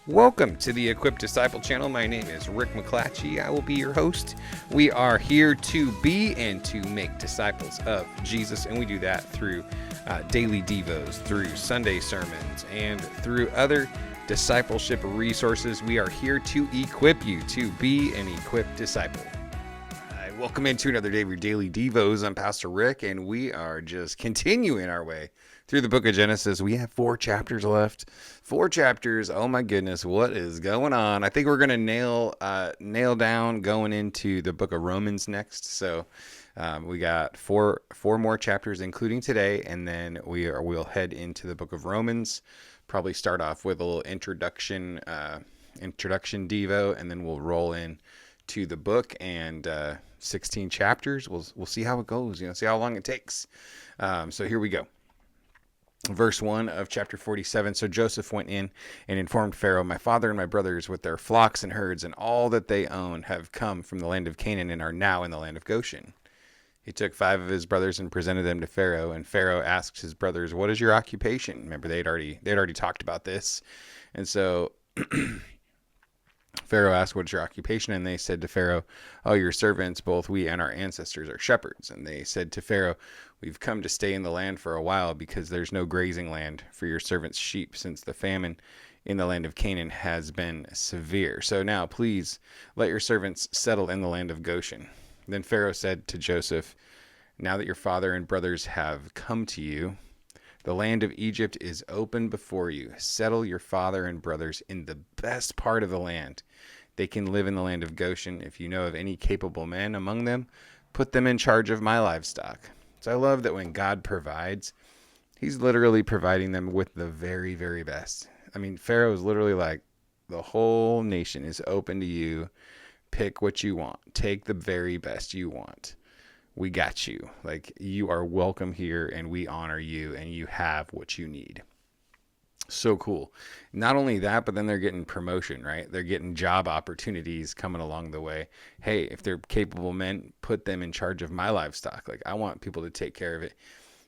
Welcome to the Equipped Disciple channel. My name is Rick McClatchy. I will be your host. We are here to be and to make disciples of Jesus, and we do that through daily devos, through Sunday sermons, and through other discipleship resources. We are here to equip you to be an equipped disciple. Welcome into another day of your daily devos. I'm Pastor Rick, and we are just continuing our way through the book of Genesis. We have 4 chapters left. 4 chapters. Oh my goodness, what is going on? I think we're going to nail down going into the book of Romans next. So we got four more chapters, including today, and then we'll head into the book of Romans. Probably start off with a little introduction devo, and then we'll roll in to the book and 16 chapters. We'll see how it goes. See how long it takes. So here we go. Verse 1 of chapter 47. So Joseph went in and informed Pharaoh, "My father and my brothers with their flocks and herds and all that they own have come from the land of Canaan and are now in the land of Goshen." He took 5 of his brothers and presented them to Pharaoh, and Pharaoh asked his brothers, "What is your occupation?" Remember, they'd already talked about this. And so Pharaoh asked, "What's your occupation?" And they said to Pharaoh, "Oh, your servants, both we and our ancestors, are shepherds." And they said to Pharaoh, "We've come to stay in the land for a while because there's no grazing land for your servants' sheep, since the famine in the land of Canaan has been severe. So now, please, let your servants settle in the land of Goshen." Then Pharaoh said to Joseph, "Now that your father and brothers have come to you, the land of Egypt is open before you. Settle your father and brothers in the best part of the land. They can live in the land of Goshen. If you know of any capable men among them, put them in charge of my livestock." So I love that when God provides, he's literally providing them with the very, very best. I mean, Pharaoh is literally like, the whole nation is open to you. Pick what you want. Take the very best you want. We got you. Like, you are welcome here, and we honor you, and you have what you need. So cool. Not only that, but then they're getting promotion, right? They're getting job opportunities coming along the way. Hey, if they're capable men, put them in charge of my livestock. Like, I want people to take care of it.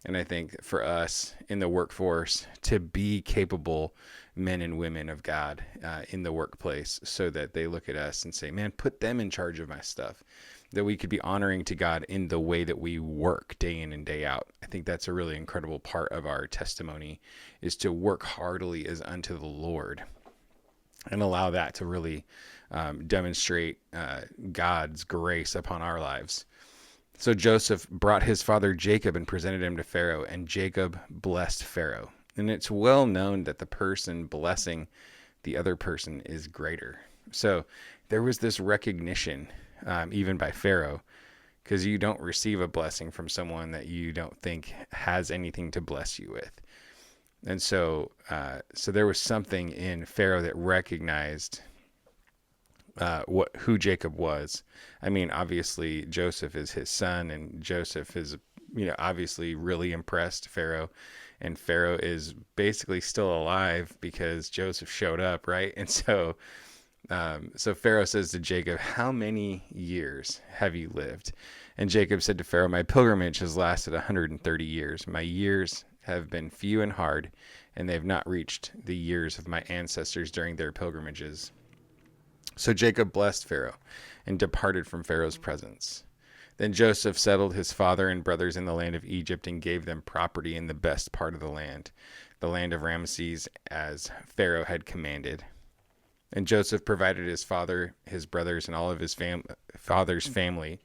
And I think for us in the workforce to be capable men and women of God in the workplace, so that they look at us and say, "Man, put them in charge of my stuff." That we could be honoring to God in the way that we work day in and day out. I think that's a really incredible part of our testimony, is to work heartily as unto the Lord and allow that to really demonstrate God's grace upon our lives. So Joseph brought his father Jacob and presented him to Pharaoh, and Jacob blessed Pharaoh. And it's well known that the person blessing the other person is greater. So there was this recognition, even by Pharaoh, because you don't receive a blessing from someone that you don't think has anything to bless you with. And so there was something in Pharaoh that recognized who Jacob was. I mean, obviously Joseph is his son, and Joseph is, obviously really impressed Pharaoh, and Pharaoh is basically still alive because Joseph showed up, right? And so Pharaoh says to Jacob, "How many years have you lived?" And Jacob said to Pharaoh, "My pilgrimage has lasted 130 years. My years have been few and hard, and they have not reached the years of my ancestors during their pilgrimages." So Jacob blessed Pharaoh and departed from Pharaoh's presence. Then Joseph settled his father and brothers in the land of Egypt and gave them property in the best part of the land of Ramesses, as Pharaoh had commanded. And Joseph provided his father, his brothers, and all of his father's family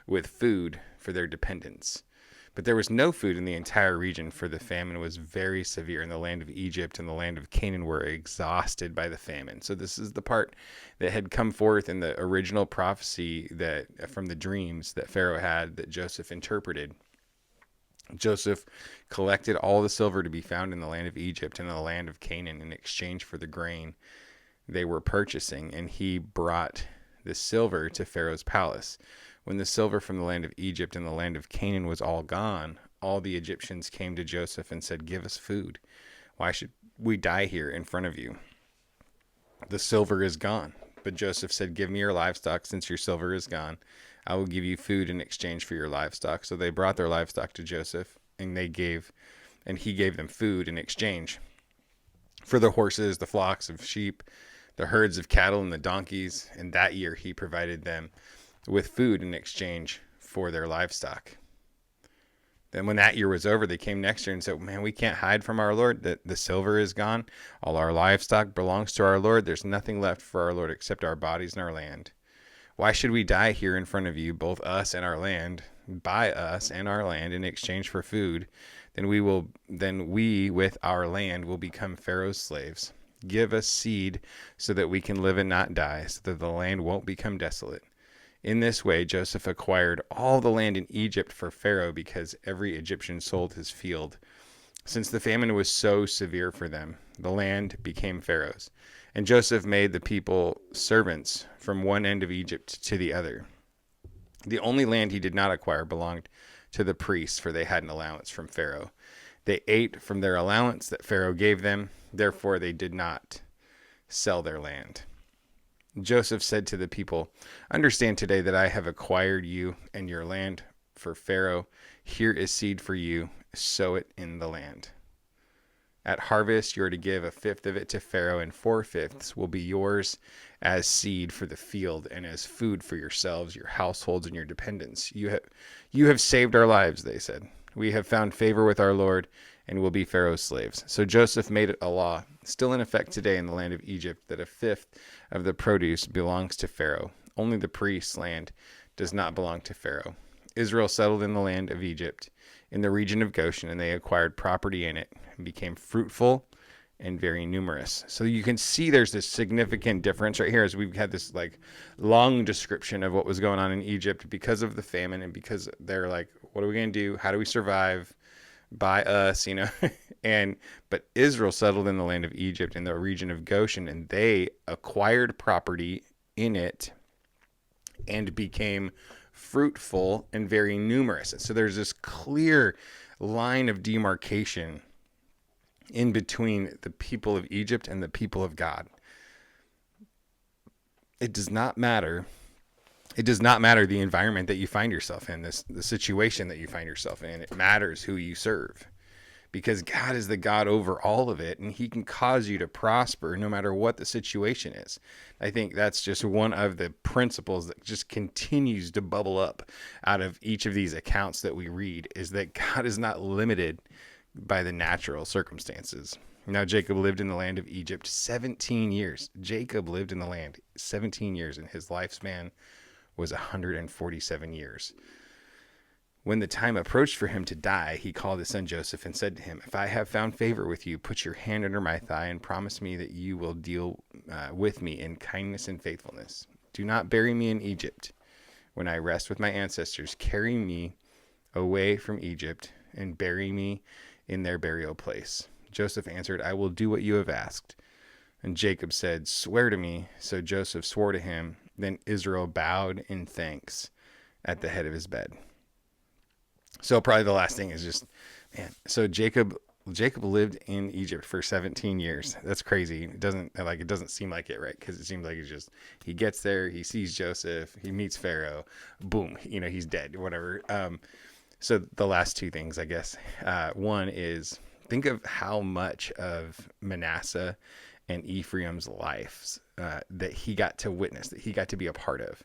with food for their dependents. But there was no food in the entire region, for the famine was very severe, and the land of Egypt and the land of Canaan were exhausted by the famine. So this is the part that had come forth in the original prophecy that from the dreams that Pharaoh had, that Joseph interpreted. Joseph collected all the silver to be found in the land of Egypt and in the land of Canaan in exchange for the grain they were purchasing, and he brought the silver to Pharaoh's palace. When the silver from the land of Egypt and the land of Canaan was all gone, all the Egyptians came to Joseph and said, "Give us food. Why should we die here in front of you? The silver is gone." But Joseph said, "Give me your livestock, since your silver is gone. I will give you food in exchange for your livestock." So they brought their livestock to Joseph, and he gave them food in exchange. for the horses, the flocks of sheep, the herds of cattle, and the donkeys. And that year he provided them with food in exchange for their livestock. Then when that year was over, they came next year and said, man, we can't hide from our Lord. The silver is gone. All our livestock belongs to our Lord. There's nothing left for our Lord except our bodies and our land. Why should we die here in front of you, both us and our land, buy us and our land in exchange for food? Then we with our land will become Pharaoh's slaves. Give us seed so that we can live and not die, so that the land won't become desolate. In this way, Joseph acquired all the land in Egypt for Pharaoh, because every Egyptian sold his field. Since the famine was so severe for them, the land became Pharaoh's. And Joseph made the people servants from one end of Egypt to the other. The only land he did not acquire belonged to the priests, for they had an allowance from Pharaoh. They ate from their allowance that Pharaoh gave them. Therefore, they did not sell their land. Joseph said to the people, understand today that I have acquired you and your land for Pharaoh. Here is seed for you. Sow it in the land. At harvest, you are to give a fifth of it to Pharaoh, and 4/5 will be yours as seed for the field and as food for yourselves, your households, and your dependents. You have saved our lives, they said. We have found favor with our Lord and will be Pharaoh's slaves. So Joseph made it a law, still in effect today in the land of Egypt, that a fifth of the produce belongs to Pharaoh. Only the priest's land does not belong to Pharaoh. Israel settled in the land of Egypt, in the region of Goshen, and they acquired property in it and became fruitful and very numerous. So you can see there's this significant difference right here, as we've had this like long description of what was going on in Egypt because of the famine, and because they're like, what are we going to do? How do we survive? By us, but Israel settled in the land of Egypt, in the region of Goshen, and they acquired property in it and became fruitful and very numerous. So there's this clear line of demarcation in between the people of Egypt and the people of God. It does not matter. It does not matter the environment that you find yourself in, the situation that you find yourself in. It matters who you serve, because God is the God over all of it, and he can cause you to prosper no matter what the situation is. I think that's just one of the principles that just continues to bubble up out of each of these accounts that we read, is that God is not limited by the natural circumstances. Now, Jacob lived in the land of Egypt 17 years. Jacob lived in the land 17 years, and his lifespan was 147 years. When the time approached for him to die, he called his son Joseph and said to him, if I have found favor with you, put your hand under my thigh and promise me that you will deal with me in kindness and faithfulness. Do not bury me in Egypt. When I rest with my ancestors, carry me away from Egypt and bury me in their burial place. Joseph answered, I will do what you have asked. And Jacob said, swear to me. So Joseph swore to him. Then Israel bowed in thanks at the head of his bed. So probably the last thing is just, man. So Jacob lived in Egypt for 17 years. That's crazy. It doesn't seem like it, right? Because it seems like he gets there, he sees Joseph, he meets Pharaoh, boom, he's dead, whatever. So the last two things, I guess. One is, think of how much of Manasseh and Ephraim's lives that he got to witness, that he got to be a part of.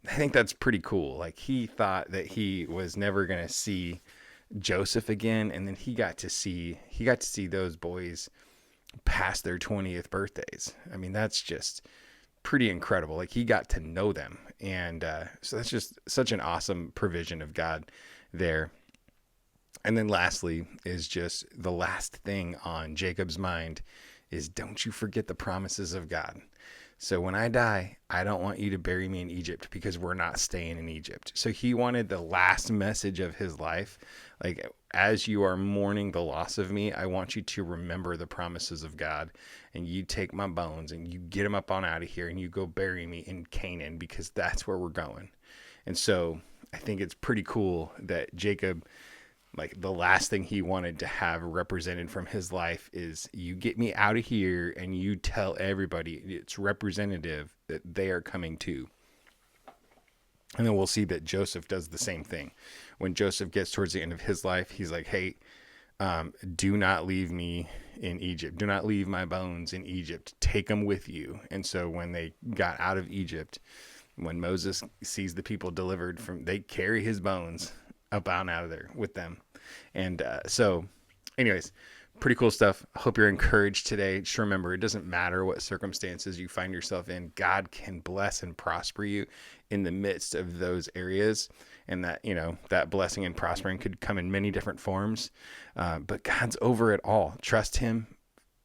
I think that's pretty cool. Like, he thought that he was never going to see Joseph again, and then he got to see those boys past their 20th birthdays. I mean, that's just pretty incredible. Like, he got to know them, and so that's just such an awesome provision of God there. And then lastly is just the last thing on Jacob's mind is, don't you forget the promises of God. So when I die, I don't want you to bury me in Egypt, because we're not staying in Egypt. So he wanted the last message of his life, like, as you are mourning the loss of me, I want you to remember the promises of God, and you take my bones and you get them up on out of here and you go bury me in Canaan, because that's where we're going. And so I think it's pretty cool that Jacob, like, the last thing he wanted to have represented from his life is, you get me out of here and you tell everybody it's representative that they are coming too. And then we'll see that Joseph does the same thing. When Joseph gets towards the end of his life, he's like, hey, Do not leave me in Egypt. Do not leave my bones in Egypt. Take them with you. And so when they got out of Egypt, when Moses sees the people delivered from, they carry his bones up out of there with them. And so anyways, pretty cool stuff. I hope you're encouraged today. Just remember, it doesn't matter what circumstances you find yourself in. God can bless and prosper you in the midst of those areas. And that, that blessing and prospering could come in many different forms. But God's over it all. Trust him,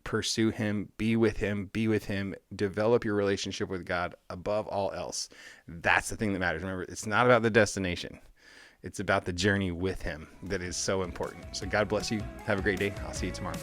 pursue him, be with him, develop your relationship with God above all else. That's the thing that matters. Remember, it's not about the destination. It's about the journey with him that is so important. So God bless you. Have a great day. I'll see you tomorrow.